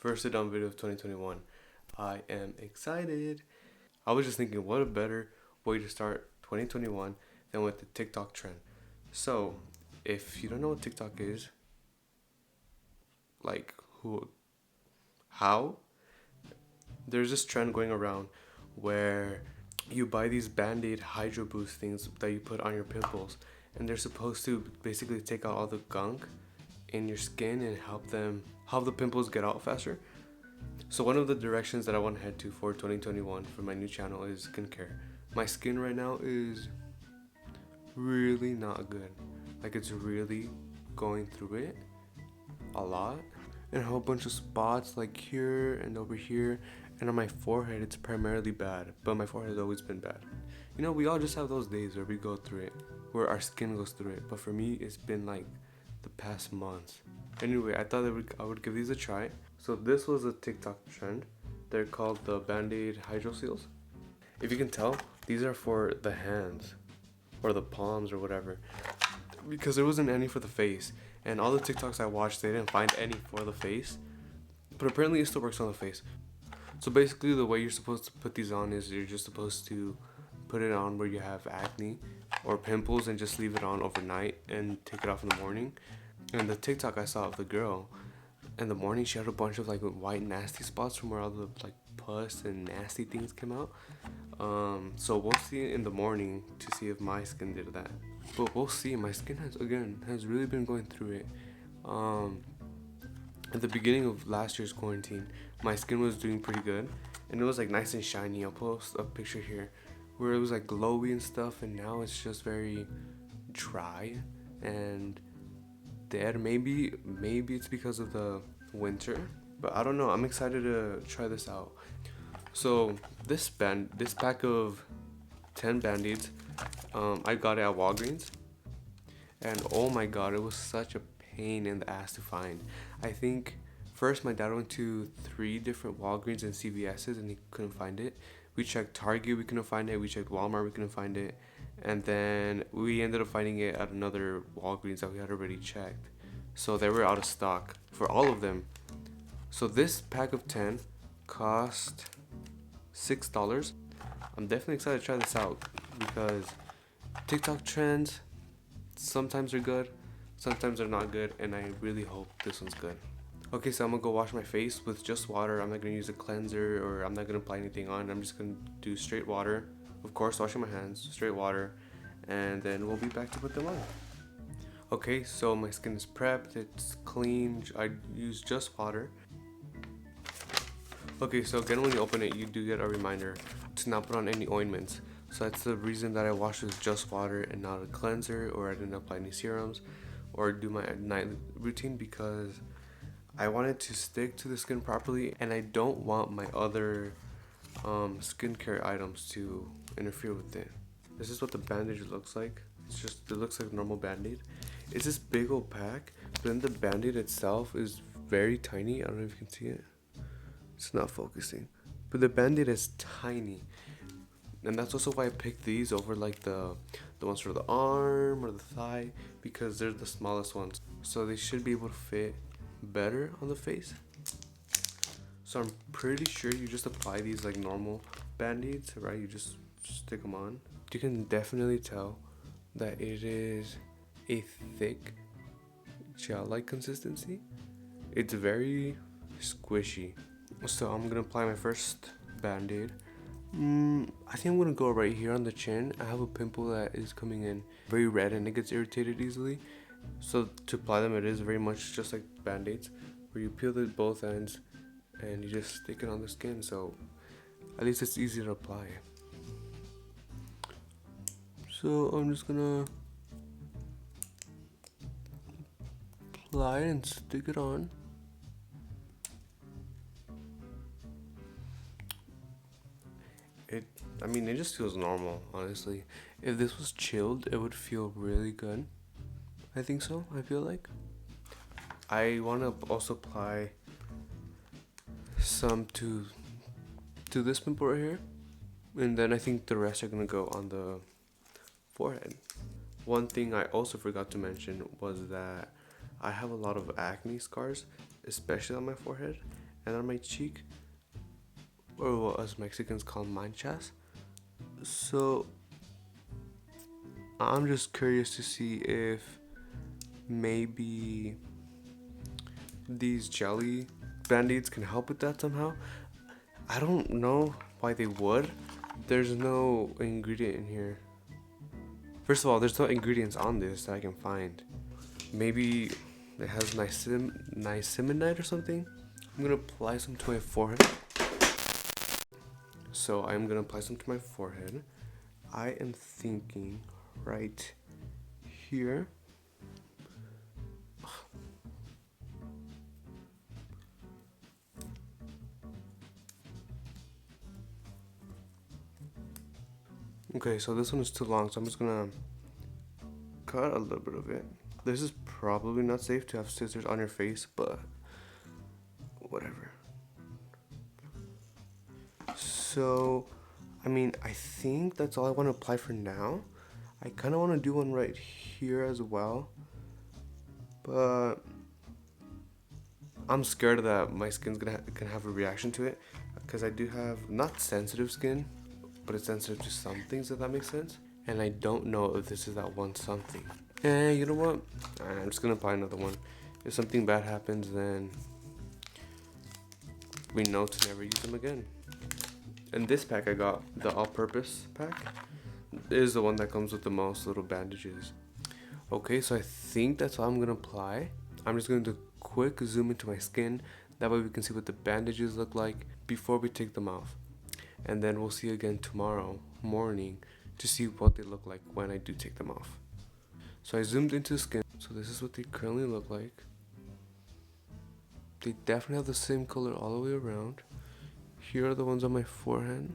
First sit down video of 2021. I am excited. I was just thinking, what a better way to start 2021 than with the TikTok trend. So, if you don't know what TikTok is, like how, there's this trend going around where you buy these Band-Aid Hydro Boost things that you put on your pimples, and they're supposed to basically take out all the gunk in your skin and help the pimples get out faster. So one of the directions that I want to head to for 2021 for my new channel is skincare. My skin right now is really not good. Like, it's really going through it a lot, and a whole bunch of spots like here and over here, and on my forehead it's primarily bad, but my forehead has always been bad. You know, we all just have those days where we go through it, where our skin goes through it, but for me it's been like the past months. Anyway, I thought that I would give these a try. So this was a TikTok trend. They're called the Band-Aid Hydro Seals. If you can tell, these are for the hands or the palms or whatever, because there wasn't any for the face. And all the TikToks I watched, they didn't find any for the face, but apparently it still works on the face. So basically the way you're supposed to put these on is you're just supposed to put it on where you have acne or pimples and just leave it on overnight and take it off in the morning. And the TikTok I saw of the girl, in the morning she had a bunch of like white nasty spots from where all the like pus and nasty things came out. So we'll see in the morning to see if my skin did that. But we'll see. My skin has really been going through it. At the beginning of last year's quarantine, my skin was doing pretty good, and it was like nice and shiny. I'll post a picture here where it was like glowy and stuff, and now it's just very dry and dead. Maybe it's because of the winter, but I don't know. I'm excited to try this out. So this pack of 10 Band-Aids, I got it at Walgreens, and oh my god, it was such a pain in the ass to find. I think first my dad went to 3 different Walgreens and CVS's and he couldn't find it. We checked Target, we couldn't find it. We checked Walmart, we couldn't find it. And then we ended up finding it at another Walgreens that we had already checked. So they were out of stock for all of them. So this pack of 10 cost $6. I'm definitely excited to try this out because TikTok trends sometimes are good, sometimes they're not good, and I really hope this one's good. Okay, so I'm gonna go wash my face with just water. I'm not gonna use a cleanser, or I'm not gonna apply anything on. I'm just gonna do straight water. Of course, washing my hands, straight water, and then we'll be back to put them on. Okay, so my skin is prepped, it's clean. I use just water. Okay, so again, when you open it, you do get a reminder to not put on any ointments. So that's the reason that I washed with just water and not a cleanser, or I didn't apply any serums or do my night routine, because I wanted to stick to the skin properly, and I don't want my other skincare items to interfere with it. This is what the bandage looks like. It looks like a normal Band-Aid. It's this big old pack, but then the Band-Aid itself is very tiny. I don't know if you can see it. It's not focusing, but the Band-Aid is tiny, and that's also why I picked these over like the ones for the arm or the thigh, because they're the smallest ones, so they should be able to fit better on the face. So I'm pretty sure you just apply these like normal Band-Aids, right? You just stick them on. You can definitely tell that it is a thick gel-like consistency. It's very squishy. So I'm gonna apply my first Band-Aid. I think I'm gonna go right here on the chin. I have a pimple that is coming in very red and it gets irritated easily. So to apply them, it is very much just like Band-Aids, where you peel the both ends and you just stick it on the skin. So at least it's easy to apply. So I'm just gonna apply it and stick it on. It just feels normal, honestly. If this was chilled, it would feel really good. I think so, I feel like. I want to also apply some to this pimple right here. And then I think the rest are going to go on the forehead. One thing I also forgot to mention was that I have a lot of acne scars, especially on my forehead. and on my cheek, or what us Mexicans call manchas. So I'm just curious to see if maybe these jelly band-aids can help with that somehow. I don't know why they would. There's no ingredient in here. First of all, there's no ingredients on this that I can find. Maybe it has niacinamide or something. I'm gonna apply some to my forehead. So I'm gonna apply some to my forehead. I am thinking right here. Okay, so this one is too long, so I'm just gonna cut a little bit of it. This is probably not safe to have scissors on your face, but whatever. So, I mean, I think that's all I want to apply for now. I kind of want to do one right here as well, but I'm scared that my skin's gonna have a reaction to it, because I do have not sensitive skin, but it's sensitive to some things, if that makes sense. And I don't know if this is that one something. And you know what? I'm just gonna apply another one. If something bad happens, then we know to never use them again. In this pack I got, the all-purpose pack, is the one that comes with the most little bandages. Okay, so I think that's all I'm gonna apply. I'm just gonna do a quick zoom into my skin. That way we can see what the bandages look like before we take them off. And then we'll see again tomorrow morning to see what they look like when I do take them off. So I zoomed into the skin. So this is what they currently look like. They definitely have the same color all the way around. Here are the ones on my forehead.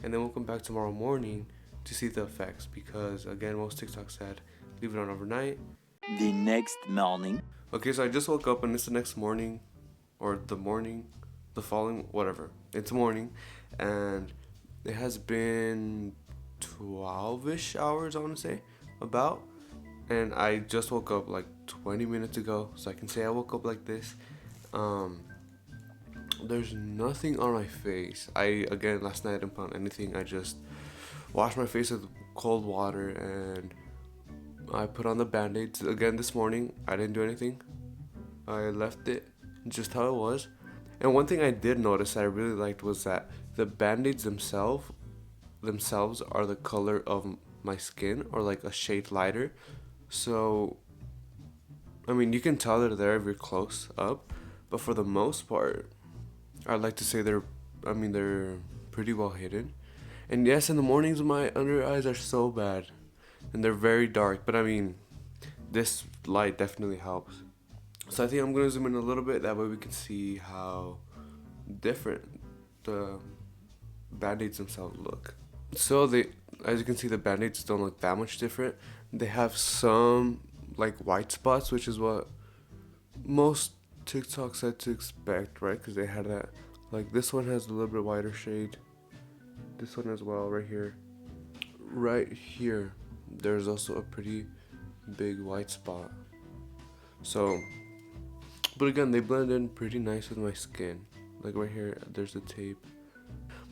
And then we'll come back tomorrow morning to see the effects, because again, most TikToks said leave it on overnight. The next morning. Okay, so I just woke up and it's the next morning, or the morning, the following, whatever. It's morning, and it has been 12-ish hours, I want to say, about. And I just woke up like 20 minutes ago, so I can say I woke up like this. There's nothing on my face. Again, last night I didn't put on anything. I just washed my face with cold water and I put on the band-aids. Again, this morning I didn't do anything. I left it just how it was. And one thing I did notice that I really liked was that the band-aids themselves are the color of my skin, or like a shade lighter. So, I mean, you can tell they're there if you're close up, but for the most part, I'd like to say they're pretty well hidden. And yes, in the mornings my under eyes are so bad, and they're very dark, but I mean, this light definitely helps. So I think I'm gonna zoom in a little bit, that way we can see how different the band-aids themselves look. So as you can see, the band-aids don't look that much different. They have some like white spots, which is what most TikTok said to expect, right? Because they had that. Like this one has a little bit wider shade. This one as well, right here. Right here, there's also a pretty big white spot. So, but again, they blend in pretty nice with my skin. Like right here, there's the tape.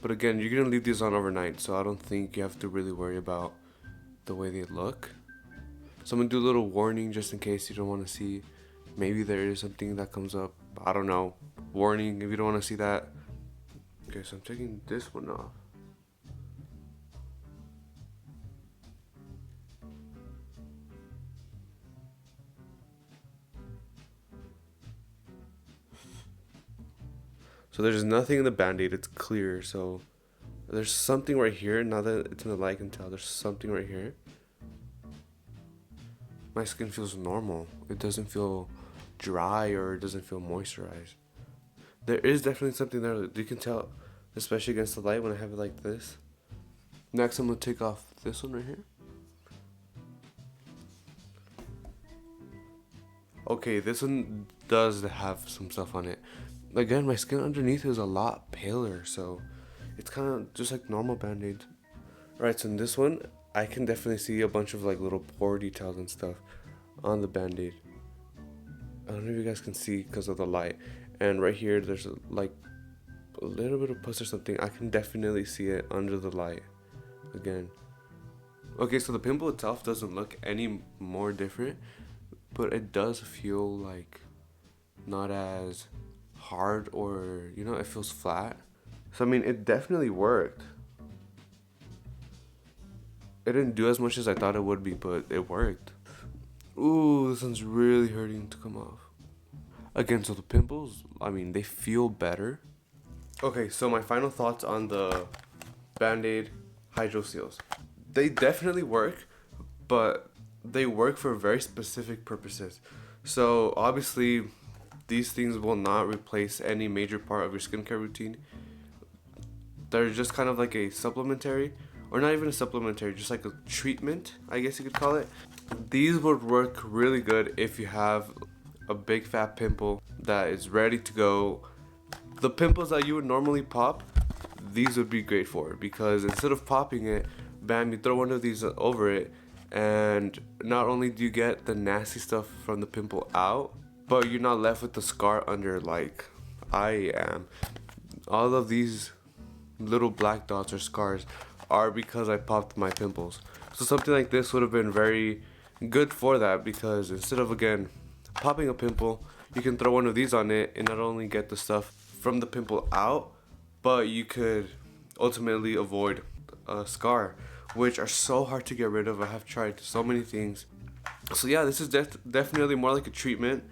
But again, you're gonna leave these on overnight, so I don't think you have to really worry about the way they look. So I'm gonna do a little warning just in case you don't want to see. Maybe there is something that comes up. I don't know. Warning if you don't want to see that. Okay, so I'm taking this one off. So there's nothing in the band-aid, it's clear. So there's something right here. Now that it's in the light, I can tell there's something right here. My skin feels normal. It doesn't feel dry or it doesn't feel moisturized. There is definitely something there that you can tell, especially against the light when I have it like this. Next, I'm gonna take off this one right here. Okay, this one does have some stuff on it. Again, my skin underneath is a lot paler, so it's kind of just like normal band-aids. Right, so in this one, I can definitely see a bunch of like little pore details and stuff on the band-aid. I don't know if you guys can see because of the light. And right here, there's like a little bit of pus or something. I can definitely see it under the light again. Okay, so the pimple itself doesn't look any more different, but it does feel like not as hard, or it feels flat. So I mean, it definitely worked. It didn't do as much as I thought it would be, but it worked. Ooh, this one's really hurting to come off. Again, so the pimples, I mean, they feel better. Okay, so my final thoughts on the Band-Aid Hydro Seals. They definitely work, but they work for very specific purposes. So obviously, these things will not replace any major part of your skincare routine. They're just kind of like a supplementary, or not even a supplementary, just like a treatment, I guess you could call it. These would work really good if you have a big fat pimple that is ready to go. The pimples that you would normally pop, these would be great for, because instead of popping it, bam, you throw one of these over it, and not only do you get the nasty stuff from the pimple out, but you're not left with the scar under like I am. All of these little black dots or scars are because I popped my pimples. So something like this would have been very good for that, because instead of, again, popping a pimple, you can throw one of these on it and not only get the stuff from the pimple out, but you could ultimately avoid a scar, which are so hard to get rid of. I have tried so many things. So yeah, this is definitely more like a treatment.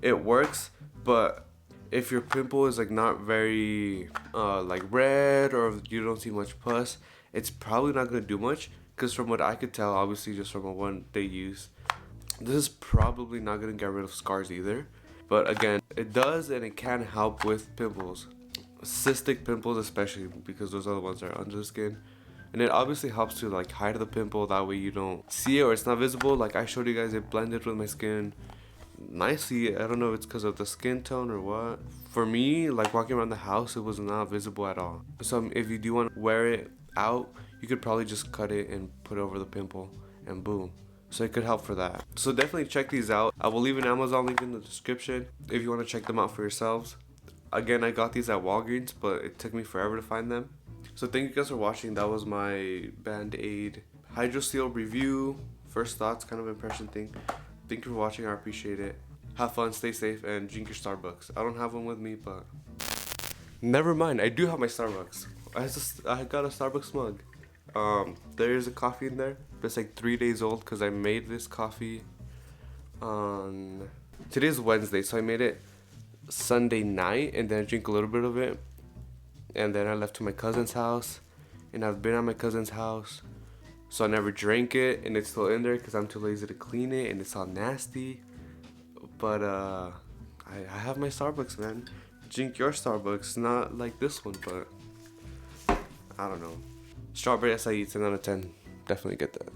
It works, but if your pimple is like not very like red, or if you don't see much pus, it's probably not gonna do much. Because from what I could tell, obviously just from a one day use, this is probably not gonna get rid of scars either. But again, it does, and it can help with pimples, cystic pimples especially, because those are the ones that are under the skin. And it obviously helps to like hide the pimple, that way you don't see it or it's not visible. Like I showed you guys, it blended with my skin nicely. I don't know if it's because of the skin tone or what. For me, like walking around the house, it was not visible at all. So if you do want to wear it out, you could probably just cut it and put it over the pimple, and boom. So it could help for that. So definitely check these out. I will leave an Amazon link in the description if you want to check them out for yourselves. Again, I got these at Walgreens, but it took me forever to find them. So thank you guys for watching. That was my Band-Aid Hydro Seal review. First thoughts, kind of impression thing. Thank you for watching. I appreciate it. Have fun, stay safe, and drink your Starbucks. I don't have one with me, but never mind. I do have my Starbucks. I got a Starbucks mug. There is a coffee in there, but it's like 3 days old because I made this coffee on today's Wednesday, so I made it Sunday night, and then I drink a little bit of it, and then I left to my cousin's house, and I've been at my cousin's house, so I never drank it, and it's still in there because I'm too lazy to clean it, and it's all nasty. But I have my Starbucks, man. Drink your Starbucks, not like this one, but I don't know. Strawberry acai, 10 out of 10. Definitely get that.